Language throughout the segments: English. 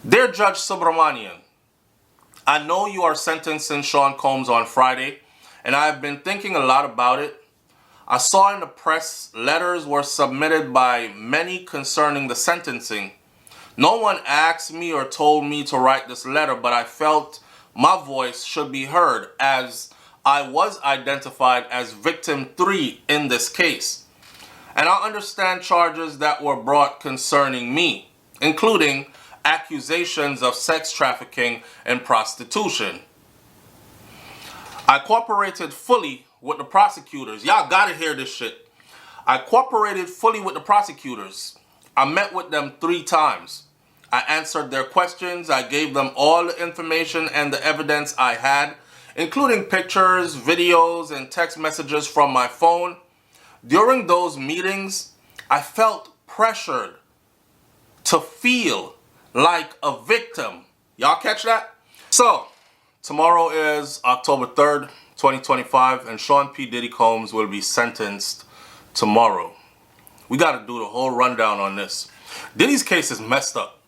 Dear Judge Subramanian, I know you are sentencing Sean Combs on Friday, and I have been thinking a lot about it. I saw in the press letters were submitted by many concerning the sentencing. No one asked me or told me to write this letter, but I felt my voice should be heard as I was identified as victim 3 in this case. And I understand charges that were brought concerning me, including accusations of sex trafficking and prostitution. I cooperated fully with the prosecutors. Y'all gotta hear this shit. I cooperated fully with the prosecutors. I met with them 3 times. I answered their questions. I gave them all the information and the evidence I had, including pictures, videos, and text messages from my phone. During those meetings, I felt pressured to feel like a victim. Y'all catch that? So, tomorrow is October 3rd, 2025, and Sean P. Diddy Combs will be sentenced tomorrow. We got to do the whole rundown on this. Diddy's case is messed up.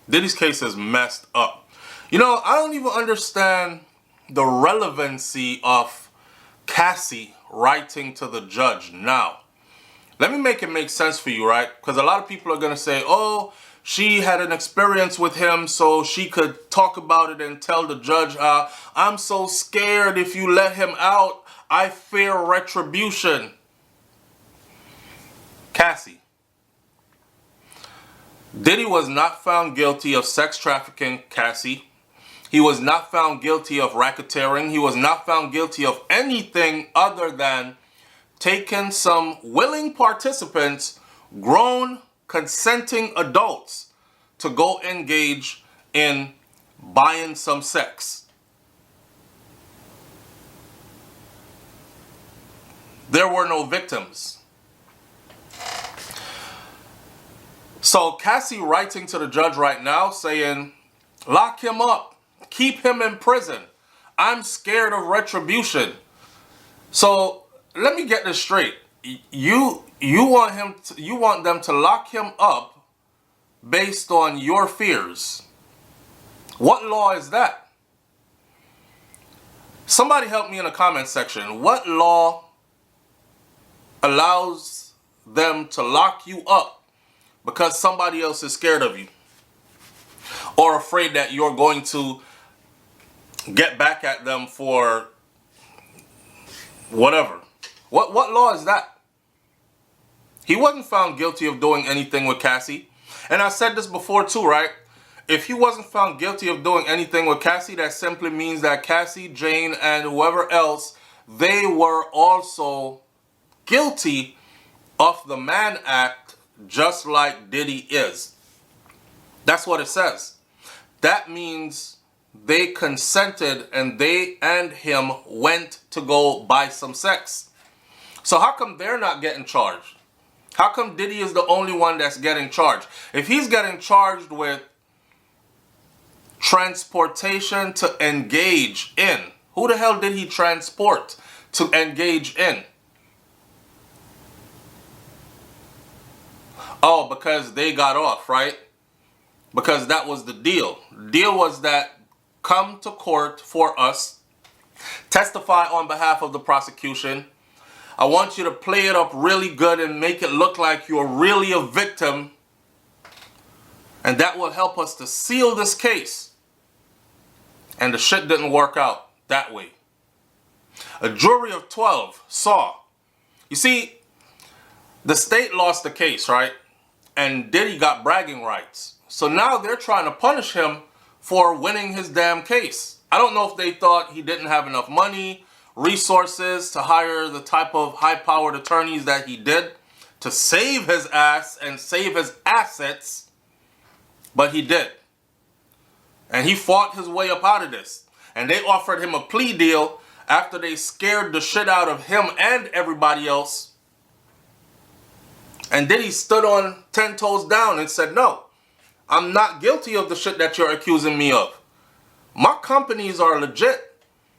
Diddy's case is messed up. You know, I don't even understand the relevancy of Cassie writing to the judge now. Let me make it make sense for you, right? Because a lot of people are going to say, oh, she had an experience with him so she could talk about it and tell the judge, I'm so scared if you let him out, I fear retribution. Cassie, Diddy was not found guilty of sex trafficking, Cassie. He was not found guilty of racketeering. He was not found guilty of anything other than taking some willing participants, grown, consenting adults, to go engage in buying some sex. There were no victims. So Cassie writing to the judge right now saying, lock him up, keep him in prison. I'm scared of retribution. So let me get this straight. You want them to lock him up based on your fears. What law is that? Somebody help me in the comment section. What law allows them to lock you up because somebody else is scared of you or afraid that you're going to get back at them for whatever? What law is that? He wasn't found guilty of doing anything with Cassie. And I said this before too, right? If he wasn't found guilty of doing anything with Cassie, that simply means that Cassie, Jane, and whoever else, they were also guilty of the Mann Act, just like Diddy is. That's what it says. That means they consented and they and him went to go buy some sex. So how come they're not getting charged? How come Diddy is the only one that's getting charged? If he's getting charged with transportation to engage in, who the hell did he transport to engage in? Oh, because they got off, right? Because that was the deal. The deal was that come to court for us, testify on behalf of the prosecution. I want you to play it up really good and make it look like you're really a victim. And that will help us to seal this case. And the shit didn't work out that way. A jury of 12 saw. You see, the state lost the case, right? And Diddy got bragging rights. So now they're trying to punish him for winning his damn case. I don't know if they thought he didn't have enough money, resources to hire the type of high-powered attorneys that he did to save his ass and save his assets, but he did. And he fought his way up out of this. And they offered him a plea deal after they scared the shit out of him and everybody else. And then he stood on 10 toes down and said, no, I'm not guilty of the shit that you're accusing me of. My companies are legit.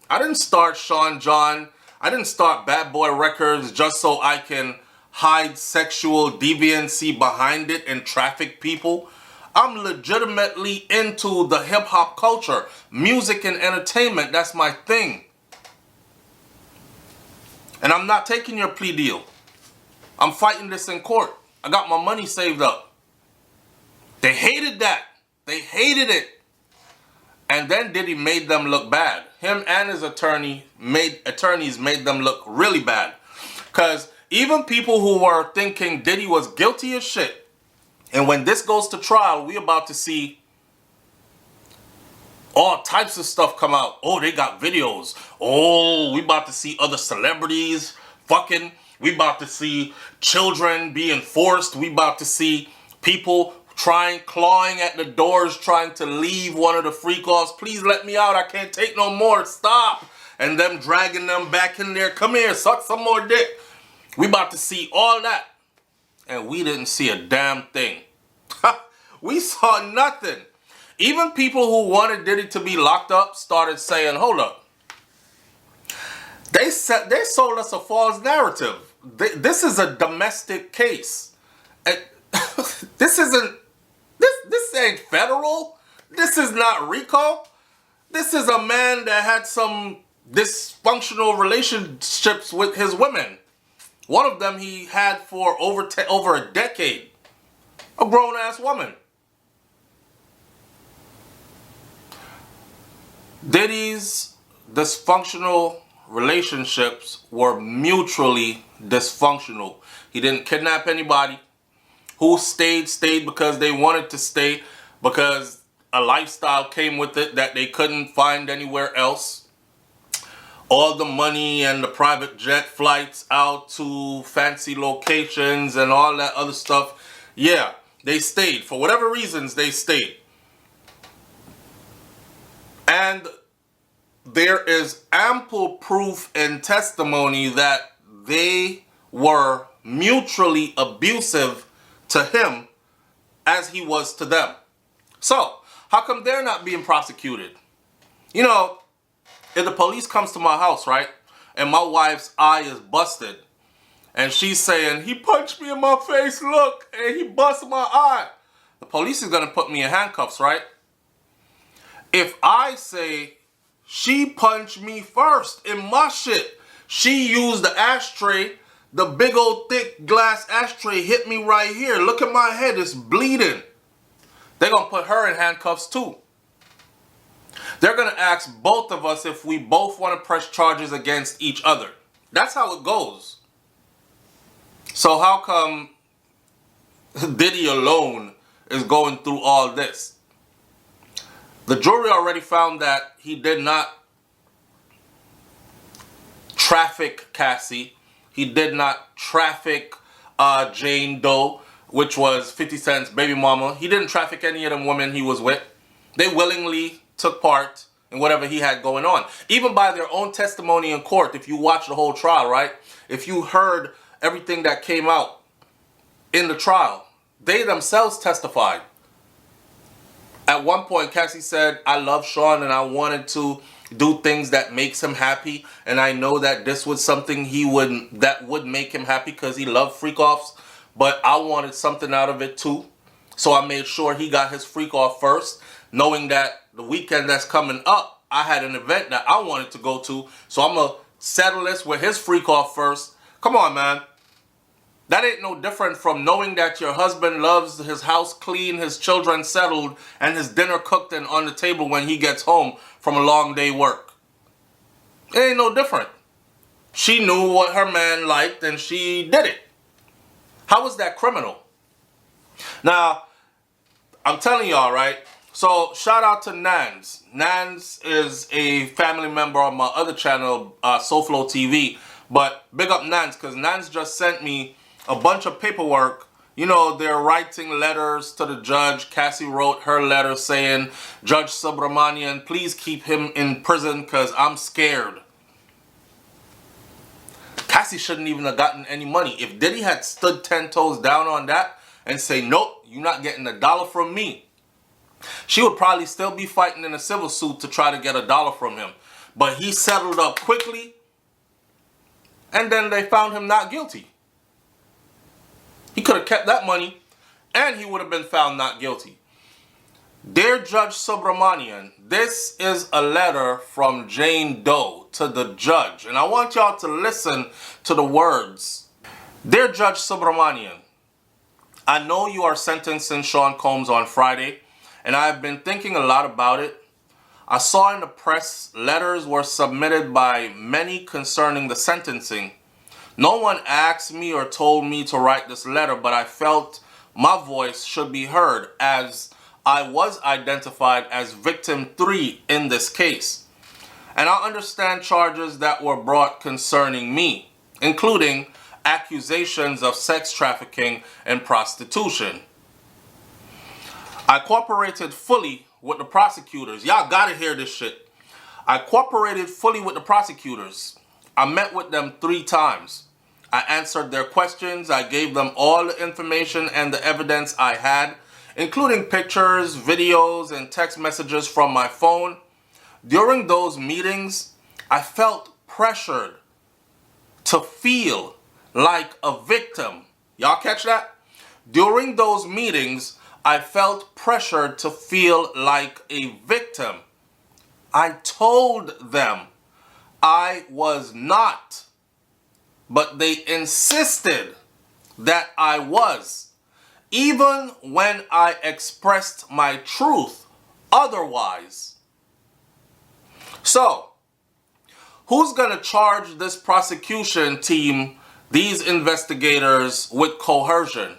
I didn't start Sean John. I didn't start Bad Boy Records just so I can hide sexual deviancy behind it and traffic people. I'm legitimately into the hip-hop culture. Music and entertainment, that's my thing. And I'm not taking your plea deal. I'm fighting this in court. I got my money saved up. They hated that. They hated it. And then Diddy made them look bad. Him and his attorneys made them look really bad. Because even people who were thinking Diddy was guilty as shit, and when this goes to trial, we about to see all types of stuff come out. Oh, they got videos. Oh, we about to see other celebrities fucking. We about to see children being forced. We about to see people clawing at the doors, trying to leave one of the freak-offs. Please let me out. I can't take no more. Stop. And them dragging them back in there. Come here, suck some more dick. We about to see all that. And we didn't see a damn thing. We saw nothing. Even people who wanted Diddy to be locked up started saying, hold up. They sold us a false narrative. This is a domestic case. This ain't federal. This is not RICO. This is a man that had some dysfunctional relationships with his women. One of them he had for over a decade. A grown-ass woman. Diddy's dysfunctional relationships were mutually dysfunctional. He didn't kidnap anybody. Who stayed because they wanted to stay, because a lifestyle came with it that they couldn't find anywhere else. All the money and the private jet flights out to fancy locations and all that other stuff. Yeah, they stayed. For whatever reasons, they stayed. And there is ample proof and testimony that they were mutually abusive to him as he was to them. So, how come they're not being prosecuted? You know, if the police comes to my house, right, and my wife's eye is busted, and she's saying, he punched me in my face, look, and he busted my eye, the police is going to put me in handcuffs, right? If I say, she punched me first in my shit, she used the ashtray, the big old thick glass ashtray hit me right here. Look at my head, it's bleeding. They're going to put her in handcuffs too. They're going to ask both of us if we both want to press charges against each other. That's how it goes. So how come Diddy alone is going through all this? The jury already found that he did not traffic Cassie. He did not traffic Jane Doe, which was 50 Cent's baby mama. He didn't traffic any of them women he was with. They willingly took part in whatever he had going on. Even by their own testimony in court, if you watch the whole trial, right? If you heard everything that came out in the trial, they themselves testified. At one point, Cassie said, I love Sean and I wanted to do things that makes him happy, and I know that this was something that would make him happy because he loved freak-offs, but I wanted something out of it too. So I made sure he got his freak-off first, knowing that the weekend that's coming up, I had an event that I wanted to go to, so I'm going to settle this with his freak-off first. Come on, man. That ain't no different from knowing that your husband loves his house clean, his children settled, and his dinner cooked and on the table when he gets home from a long day work. It ain't no different. She knew what her man liked and she did it. How was that criminal? Now, I'm telling y'all, right? So, shout out to Nans. Nans is a family member on my other channel, BrainFLoTv. But big up Nans, because Nans just sent me a bunch of paperwork. You know, they're writing letters to the judge. Cassie wrote her letter saying, Judge Subramanian, please keep him in prison because I'm scared. Cassie shouldn't even have gotten any money. If Diddy had stood 10 toes down on that and say, nope, you're not getting $1 from me, she would probably still be fighting in a civil suit to try to get $1 from him. But he settled up quickly, and then they found him not guilty. He could have kept that money, and he would have been found not guilty. Dear Judge Subramanian, this is a letter from Jane Doe to the judge, and I want y'all to listen to the words. Dear Judge Subramanian, I know you are sentencing Sean Combs on Friday, and I have been thinking a lot about it. I saw in the press letters were submitted by many concerning the sentencing. No one asked me or told me to write this letter, but I felt my voice should be heard as I was identified as victim 3 in this case. And I understand charges that were brought concerning me, including accusations of sex trafficking and prostitution. I cooperated fully with the prosecutors. Y'all gotta hear this shit. I cooperated fully with the prosecutors. I met with them 3 times. I answered their questions. I gave them all the information and the evidence I had, including pictures, videos, and text messages from my phone. During those meetings, I felt pressured to feel like a victim. Y'all catch that? During those meetings, I felt pressured to feel like a victim. I told them I was not, but they insisted that I was, even when I expressed my truth otherwise. So, who's gonna charge this prosecution team, these investigators, with coercion?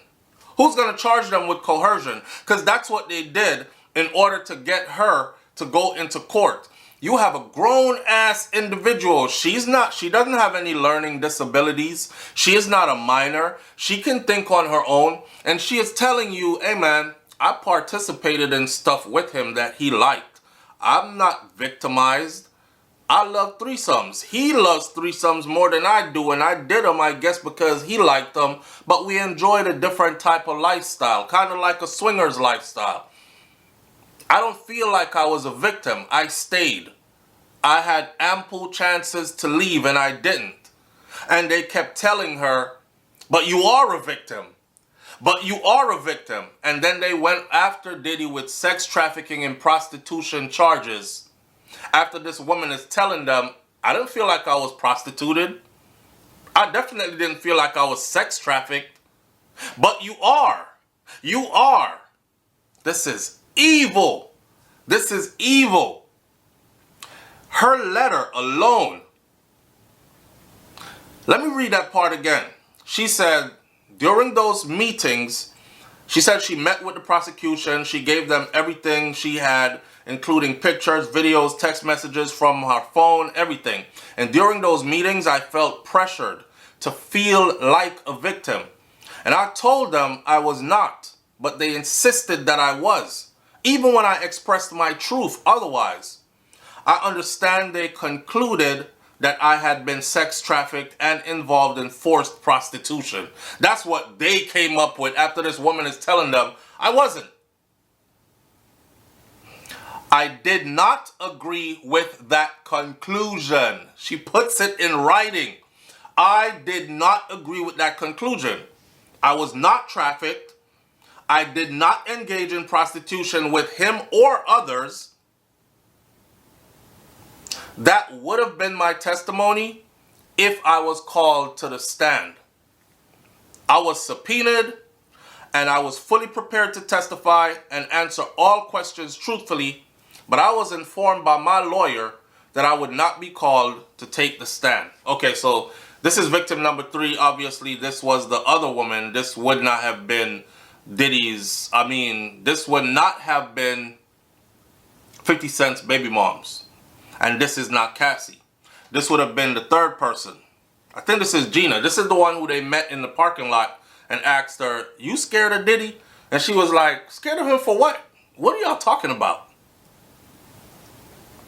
Who's gonna charge them with coercion? Because that's what they did in order to get her to go into court. You have a grown-ass individual. She doesn't have any learning disabilities. She is not a minor. She can think on her own. And she is telling you, hey man, I participated in stuff with him that he liked. I'm not victimized. I love threesomes. He loves threesomes more than I do, and I did them, I guess, because he liked them. But we enjoyed a different type of lifestyle, kind of like a swinger's lifestyle. I don't feel like I was a victim. I stayed. I had ample chances to leave and I didn't. And they kept telling her, but you are a victim. But you are a victim. And then they went after Diddy with sex trafficking and prostitution charges. After this woman is telling them, I didn't feel like I was prostituted. I definitely didn't feel like I was sex trafficked. But you are. You are. This is evil. This is evil. Her letter alone. Let me read that part again. She said, during those meetings, she said she met with the prosecution. She gave them everything she had, including pictures, videos, text messages from her phone, everything. And during those meetings, I felt pressured to feel like a victim. And I told them I was not, but they insisted that I was, even when I expressed my truth otherwise. I understand they concluded that I had been sex trafficked and involved in forced prostitution. That's what they came up with after this woman is telling them I wasn't. I did not agree with that conclusion. She puts it in writing. I did not agree with that conclusion. I was not trafficked. I did not engage in prostitution with him or others. That would have been my testimony if I was called to the stand. I was subpoenaed and I was fully prepared to testify and answer all questions truthfully, but I was informed by my lawyer that I would not be called to take the stand. Okay, so this is victim number 3. Obviously, this was the other woman. This would not have been Diddy's, this would not have been 50 Cent's baby moms. And this is not Cassie. This would have been the third person. I think this is Gina. This is the one who they met in the parking lot and asked her, you scared of Diddy? And she was like, scared of him for what? What are y'all talking about?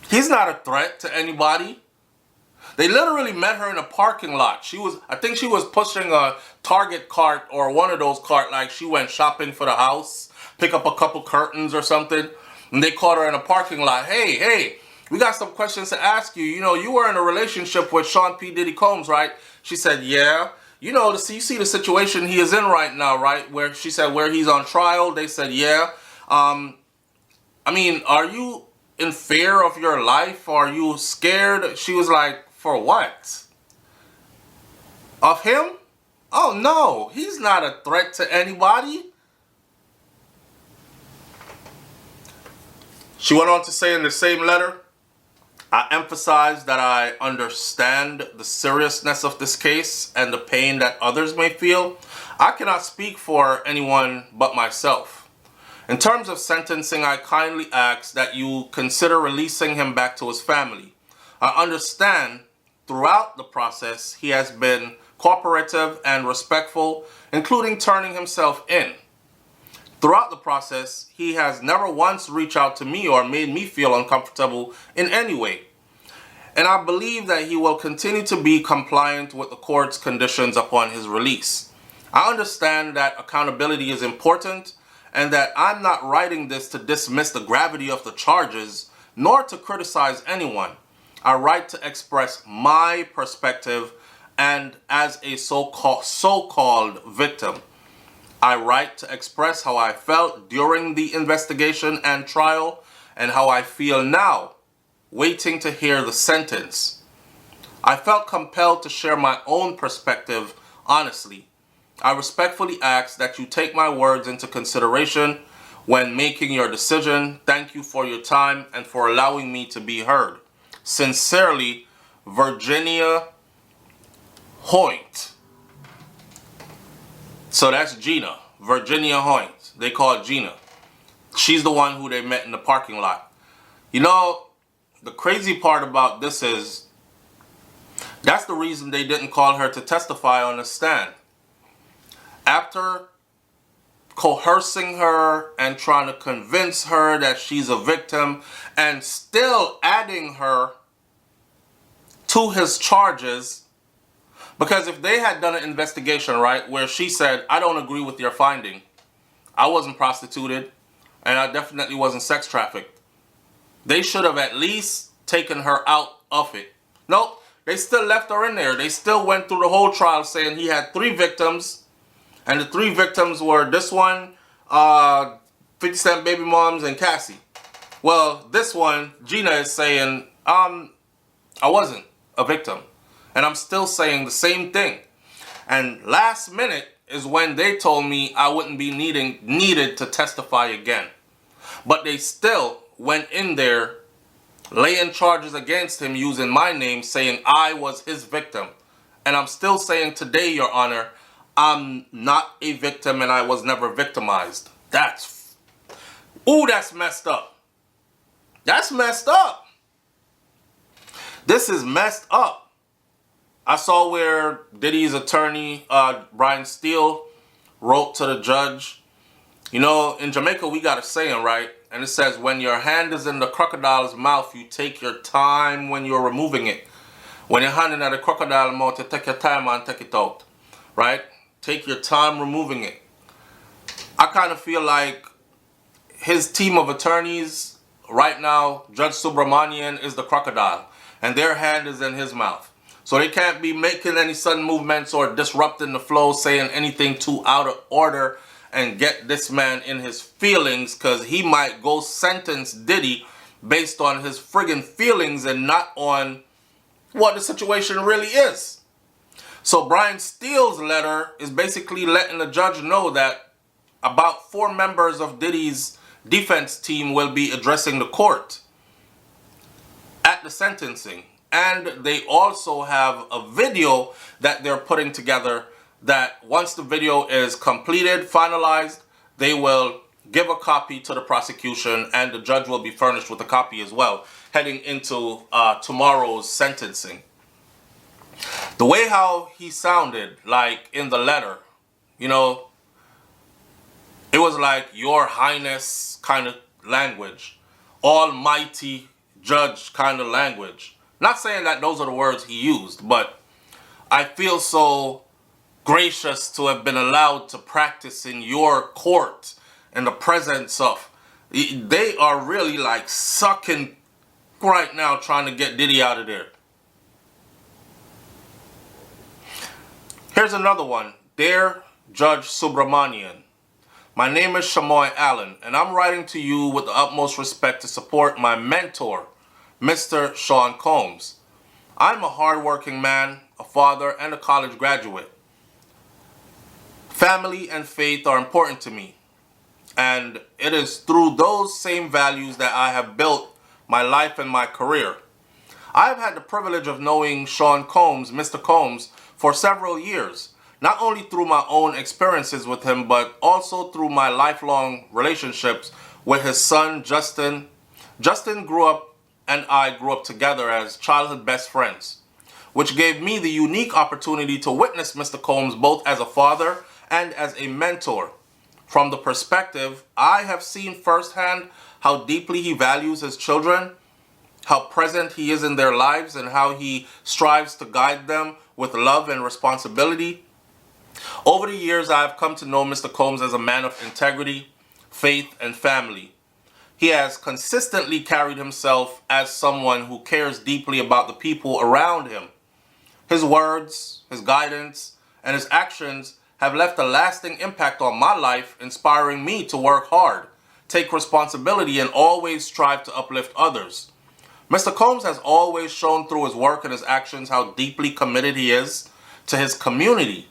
He's not a threat to anybody. They literally met her in a parking lot. I think she was pushing a Target cart or one of those carts, like she went shopping for the house, pick up a couple curtains or something. And they caught her in a parking lot. Hey, we got some questions to ask you. You know, you were in a relationship with Sean P. Diddy Combs, right? She said, yeah. You know, you see the situation he is in right now, right? Where she said where he's on trial. They said, yeah. I mean, are you in fear of your life? Are you scared? She was like, for what? Of him? Oh no, he's not a threat to anybody. She went on to say in the same letter, I emphasize that I understand the seriousness of this case and the pain that others may feel. I cannot speak for anyone but myself. In terms of sentencing, I kindly ask that you consider releasing him back to his family. I understand throughout the process he has been cooperative and respectful, including turning himself in. Throughout the process, he has never once reached out to me or made me feel uncomfortable in any way. And I believe that he will continue to be compliant with the court's conditions upon his release. I understand that accountability is important and that I'm not writing this to dismiss the gravity of the charges nor to criticize anyone. I write to express my perspective and as a so-called victim. I write to express how I felt during the investigation and trial and how I feel now, waiting to hear the sentence. I felt compelled to share my own perspective honestly. I respectfully ask that you take my words into consideration when making your decision. Thank you for your time and for allowing me to be heard. Sincerely, Gina Huynh. So that's Gina, Gina Huynh. They call it Gina. She's the one who they met in the parking lot. You know, the crazy part about this is that's the reason they didn't call her to testify on the stand. After coercing her and trying to convince her that she's a victim and still adding her to his charges, because if they had done an investigation, right, where she said, I don't agree with your finding. I wasn't prostituted and I definitely wasn't sex trafficked. They should have at least taken her out of it. Nope, they still left her in there. They still went through the whole trial saying he had 3 victims. And the 3 victims were this one, 50 Cent baby moms, and Cassie. Well, this one, Gina is saying, I wasn't a victim. And I'm still saying the same thing. And last minute is when they told me I wouldn't be needed to testify again. But they still went in there laying charges against him using my name, saying I was his victim. And I'm still saying today, Your Honor, I'm not a victim and I was never victimized. That's messed up. That's messed up. This is messed up. I saw where Diddy's attorney, Brian Steele, wrote to the judge. You know, in Jamaica, we got a saying, right? And it says, when your hand is in the crocodile's mouth, you take your time when you're removing it. When your hand in the crocodile's mouth, you take your time and take it out. Right? Take your time removing it. I kind of feel like his team of attorneys right now, Judge Subramanian is the crocodile. And their hand is in his mouth. So they can't be making any sudden movements or disrupting the flow, saying anything too out of order and get this man in his feelings, because he might go sentence Diddy based on his friggin' feelings and not on what the situation really is. So Brian Steele's letter is basically letting the judge know that about 4 members of Diddy's defense team will be addressing the court at the sentencing. And they also have a video that they're putting together that once the video is completed, finalized, they will give a copy to the prosecution and the judge will be furnished with a copy as well, heading into tomorrow's sentencing. The way how he sounded, like in the letter, you know, it was like Your Highness kind of language, almighty judge kind of language. Not saying that those are the words he used, but I feel so gracious to have been allowed to practice in your court in the presence of. They are really like sucking right now trying to get Diddy out of there. Here's another one. Dear Judge Subramanian, My name is Shamoy Allen, and I'm writing to you with the utmost respect to support my mentor, Mr. Sean Combs. I'm a hardworking man, a father, and a college graduate. Family and faith are important to me, and it is through those same values that I have built my life and my career. I've had the privilege of knowing Sean Combs, Mr. Combs, for several years, not only through my own experiences with him, but also through my lifelong relationships with his son, Justin. Justin grew up and I grew up together as childhood best friends, which gave me the unique opportunity to witness Mr. Combs both as a father and as a mentor. From the perspective, I have seen firsthand how deeply he values his children, how present he is in their lives, and how he strives to guide them with love and responsibility. Over the years, I have come to know Mr. Combs as a man of integrity, faith, and family. He has consistently carried himself as someone who cares deeply about the people around him. His words, his guidance, and his actions have left a lasting impact on my life, inspiring me to work hard, take responsibility, and always strive to uplift others. Mr. Combs has always shown through his work and his actions how deeply committed he is to his community.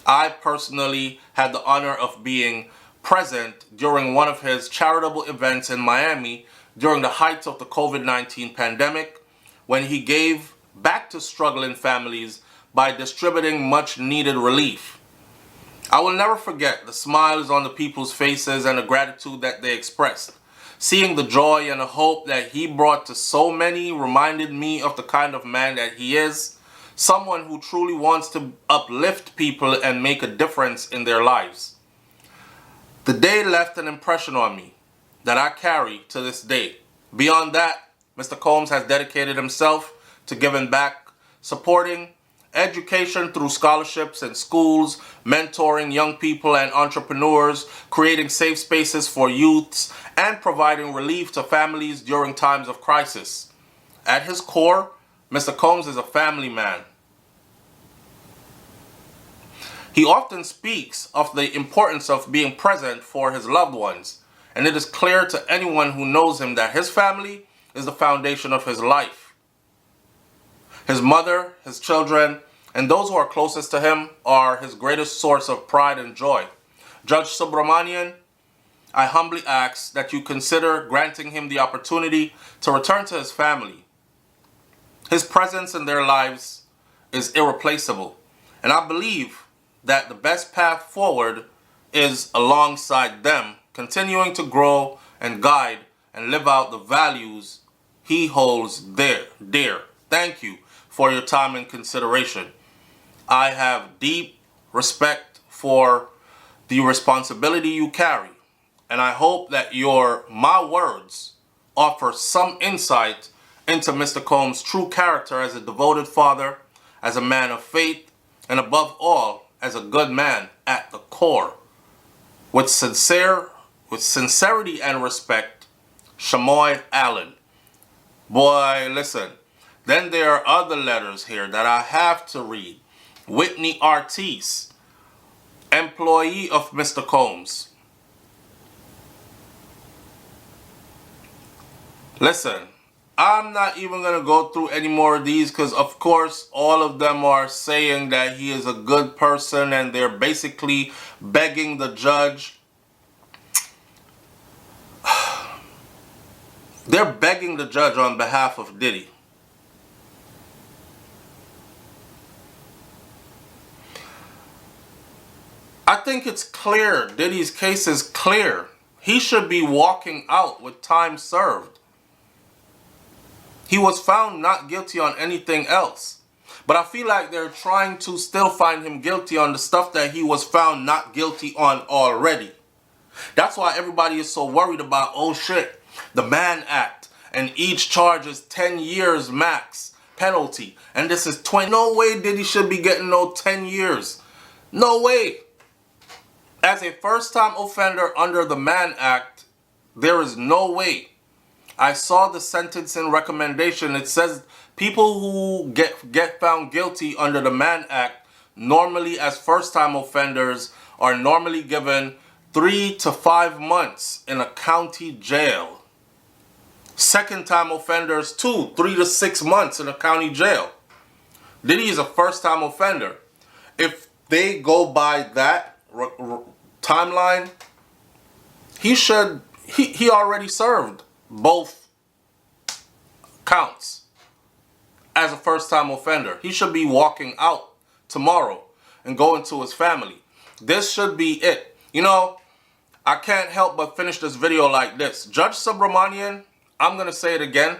I personally had the honor of being present during one of his charitable events in Miami during the height of the COVID-19 pandemic, when he gave back to struggling families by distributing much needed relief. I will never forget the smiles on the people's faces and the gratitude that they expressed. Seeing the joy and the hope that he brought to so many reminded me of the kind of man that he is, someone who truly wants to uplift people and make a difference in their lives. The day left an impression on me that I carry to this day. Beyond that, Mr. Combs has dedicated himself to giving back, supporting education through scholarships and schools, mentoring young people and entrepreneurs, creating safe spaces for youths, and providing relief to families during times of crisis. At his core, Mr. Combs is a family man. He often speaks of the importance of being present for his loved ones, and it is clear to anyone who knows him that his family is the foundation of his life. His mother, his children, and those who are closest to him are his greatest source of pride and joy. Judge Subramanian, I humbly ask that you consider granting him the opportunity to return to his family. His presence in their lives is irreplaceable, and I believe that the best path forward is alongside them, continuing to grow and guide and live out the values he holds dear. Thank you for your time and consideration. I have deep respect for the responsibility you carry, and I hope that my words offer some insight into Mr. Combs' true character as a devoted father, as a man of faith, and above all, as a good man at the core. With sincerity and respect, Shamoy Allen. Boy, listen. Then there are other letters here that I have to read. Whitney Artis, employee of Mr. Combs. Listen, I'm not even going to go through any more of these because, of course, all of them are saying that he is a good person and they're basically begging the judge. They're begging the judge on behalf of Diddy. I think it's clear. Diddy's case is clear. He should be walking out with time served. He was found not guilty on anything else. But I feel like they're trying to still find him guilty on the stuff that he was found not guilty on already. That's why everybody is so worried about, oh shit, the Mann Act, and each charge is 10 years max penalty. And this is 20. No way Diddy should be getting no 10 years. No way. As a first-time offender under the Mann Act, there is no way. I saw the sentencing recommendation. It says people who get found guilty under the Mann Act, normally as first-time offenders, are normally given 3 to 5 months in a county jail. Second-time offenders too, 3 to 6 months in a county jail. Diddy is a first-time offender. If they go by that timeline, he already served both counts as a first-time offender. He should be walking out tomorrow and going to his family. This should be it. You know, I can't help but finish this video like this. Judge Subramanian, I'm going to say it again.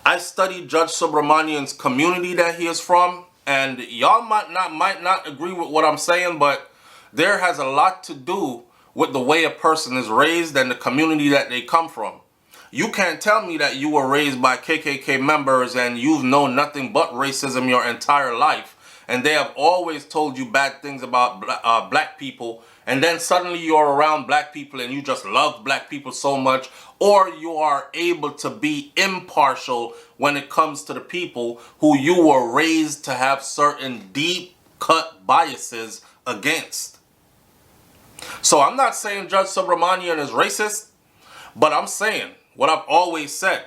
I studied Judge Subramanian's community that he is from, and y'all might not agree with what I'm saying, but there has a lot to do with the way a person is raised and the community that they come from. You can't tell me that you were raised by KKK members and you've known nothing but racism your entire life, and they have always told you bad things about black people, and then suddenly you're around black people and you just love black people so much, or you are able to be impartial when it comes to the people who you were raised to have certain deep-cut biases against. So I'm not saying Judge Subramanian is racist, but I'm saying what I've always said.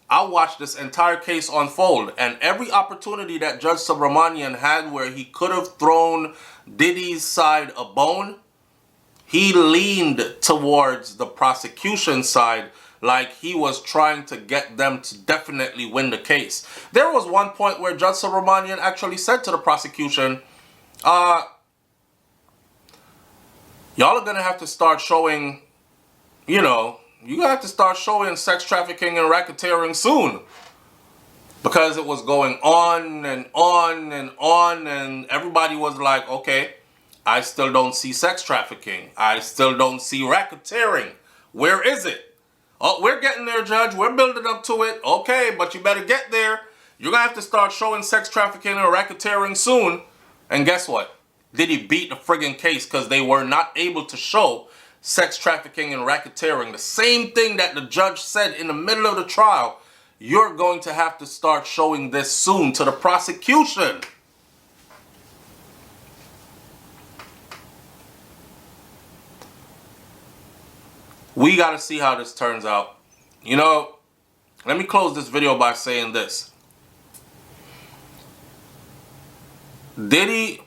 I watched this entire case unfold, and every opportunity that Judge Subramanian had where he could have thrown Diddy's side a bone, he leaned towards the prosecution side, like he was trying to get them to definitely win the case. There was one point where Judge Subramanian actually said to the prosecution, y'all are going to have to start showing, you know, you have to start showing sex trafficking and racketeering soon. Because it was going on and on and on, and everybody was like, okay, I still don't see sex trafficking. I still don't see racketeering. Where is it? Oh, we're getting there, Judge. We're building up to it. Okay, but you better get there. You're going to have to start showing sex trafficking and racketeering soon. And guess what? Diddy beat the friggin' case because they were not able to show sex trafficking and racketeering. The same thing that the judge said in the middle of the trial. You're going to have to start showing this soon to the prosecution. We got to see how this turns out. You know, let me close this video by saying this. Diddy,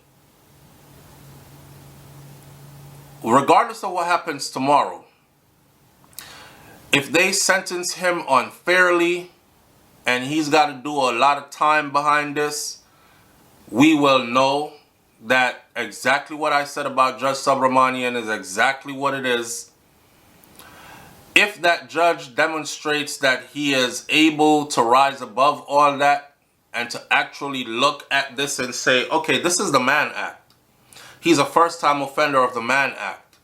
regardless of what happens tomorrow, if they sentence him unfairly and he's got to do a lot of time behind this, we will know that exactly what I said about Judge Subramanian is exactly what it is. If that judge demonstrates that he is able to rise above all that and to actually look at this and say, okay, this is the Mann Act. He's a first-time offender of the Mann Act.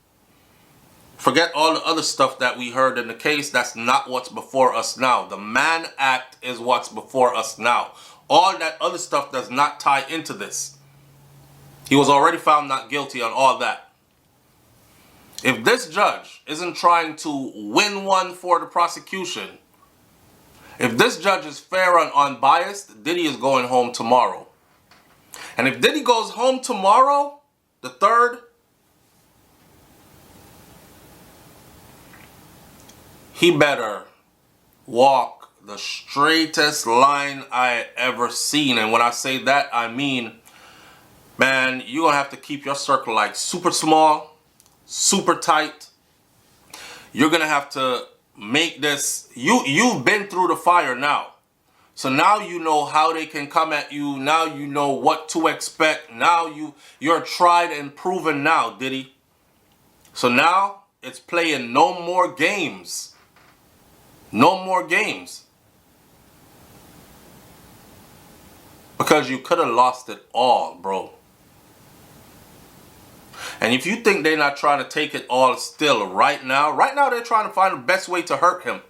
Forget all the other stuff that we heard in the case. That's not what's before us now. The Mann Act is what's before us now. All that other stuff does not tie into this. He was already found not guilty on all that. If this judge isn't trying to win one for the prosecution, if this judge is fair and unbiased, Diddy is going home tomorrow. And if Diddy goes home tomorrow, the 3rd, he better walk the straightest line I ever seen. And when I say that, I mean, man, you're going to have to keep your circle like super small, super tight. You're going to have to make this, you've been through the fire now. So now you know how they can come at you. Now you know what to expect. Now you're tried and proven now, Diddy. So now it's playing no more games. No more games. Because you could have lost it all, bro. And if you think they're not trying to take it all still right now they're trying to find the best way to hurt him.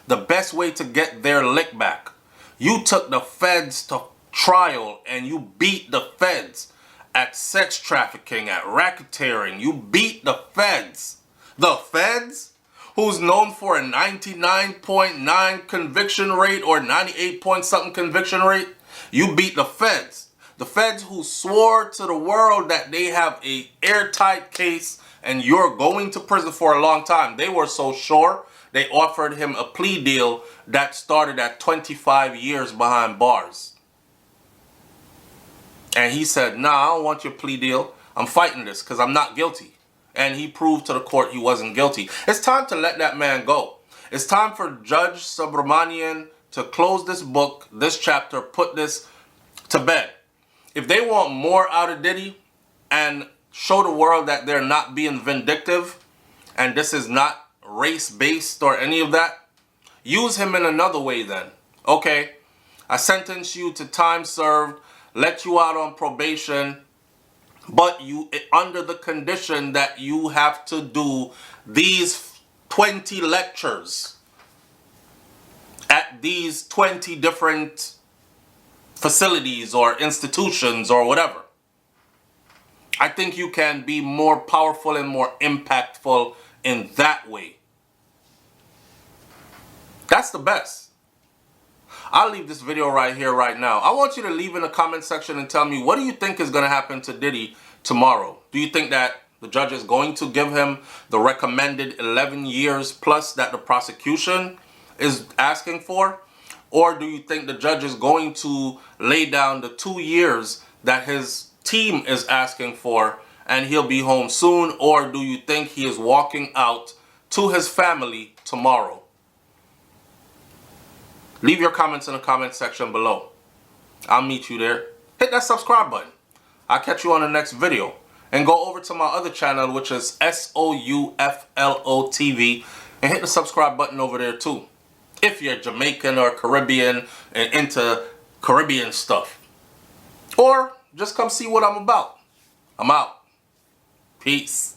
The best way to get their lick back. You took the feds to trial and you beat the feds at sex trafficking, at racketeering. You beat the feds. The feds, who's known for a 99.9 conviction rate or 98 point something conviction rate. You beat the feds. The feds who swore to the world that they have a airtight case and you're going to prison for a long time. They were so sure, they offered him a plea deal that started at 25 years behind bars. And he said, nah, I don't want your plea deal. I'm fighting this because I'm not guilty. And he proved to the court he wasn't guilty. It's time to let that man go. It's time for Judge Subramanian to close this book, this chapter, put this to bed. If they want more out of Diddy and show the world that they're not being vindictive and this is not race-based or any of that, use him in another way then. Okay, I sentence you to time served, let you out on probation, but you under the condition that you have to do these 20 lectures at these 20 different facilities or institutions or whatever. I think you can be more powerful and more impactful in that way. That's the best. I'll leave this video right here, right now. I want you to leave in the comment section and tell me, what do you think is going to happen to Diddy tomorrow? Do you think that the judge is going to give him the recommended 11 years plus that the prosecution is asking for? Or do you think the judge is going to lay down the 2 years that his team is asking for and he'll be home soon? Or do you think he is walking out to his family tomorrow? Leave your comments in the comment section below. I'll meet you there. Hit that subscribe button. I'll catch you on the next video. And go over to my other channel, which is SOUFLOTV, and hit the subscribe button over there too, if you're Jamaican or Caribbean and into Caribbean stuff. Or just come see what I'm about. I'm out. Peace.